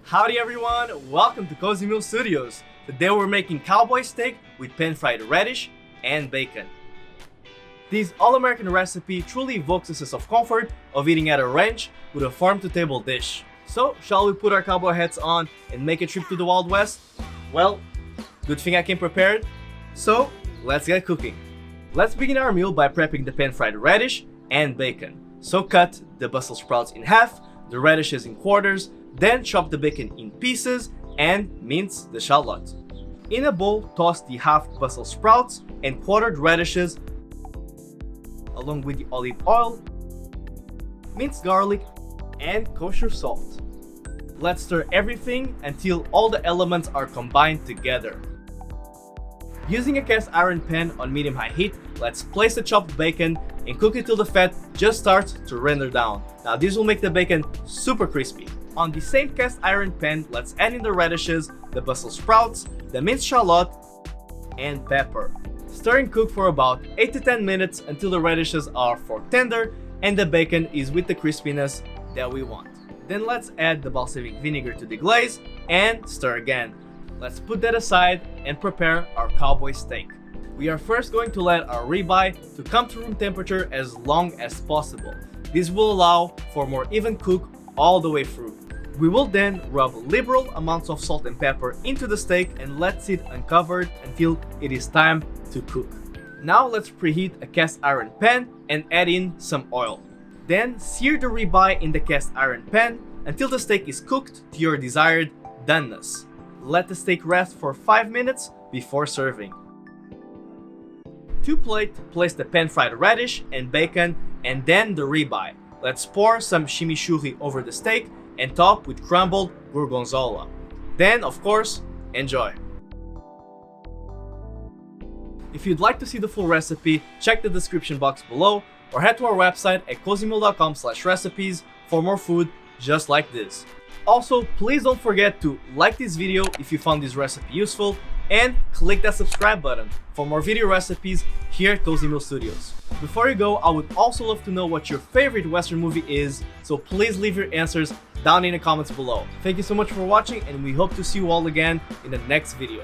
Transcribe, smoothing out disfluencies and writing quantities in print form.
Howdy everyone, welcome to Cozymeal Studios. Today we're making cowboy steak with pan-fried radish and bacon. This all-American recipe truly evokes a sense of comfort of eating at a ranch with a farm-to-table dish. So, shall we put our cowboy hats on and make a trip to the Wild West? Well, good thing I came prepared. So, let's get cooking. Let's begin our meal by prepping the pan-fried radish and bacon. So cut the Brussels sprouts in half, the radishes in quarters, then chop the bacon in pieces and mince the shallot. In a bowl, toss the halved Brussels sprouts and quartered radishes along with the olive oil, minced garlic, and kosher salt. Let's stir everything until all the elements are combined together. Using a cast iron pan on medium-high heat, let's place the chopped bacon and cook it till the fat just starts to render down. Now this will make the bacon super crispy. On the same cast iron pan, let's add in the radishes, the Brussels sprouts, the minced shallot, and pepper. Stir and cook for about 8 to 10 minutes until the radishes are fork tender and the bacon is with the crispiness that we want. Then let's add the balsamic vinegar to the glaze and stir again. Let's put that aside and prepare our cowboy steak. We are first going to let our ribeye to come to room temperature as long as possible. This will allow for more even cook all the way through. We will then rub liberal amounts of salt and pepper into the steak and let it sit uncovered until it is time to cook. Now let's preheat a cast iron pan and add in some oil. Then sear the ribeye in the cast iron pan until the steak is cooked to your desired doneness. Let the steak rest for 5 minutes before serving. To plate, place the pan-fried radish and bacon and then the ribeye. Let's pour some chimichurri over the steak and top with crumbled Gorgonzola. Then, of course, enjoy. If you'd like to see the full recipe, check the description box below or head to our website at cozymeal.com/recipes for more food just like this. Also, please don't forget to like this video if you found this recipe useful and click that subscribe button for more video recipes here at Cozymeal Studios. Before you go, I would also love to know what your favorite Western movie is, so please leave your answers down in the comments below. Thank you so much for watching and we hope to see you all again in the next video.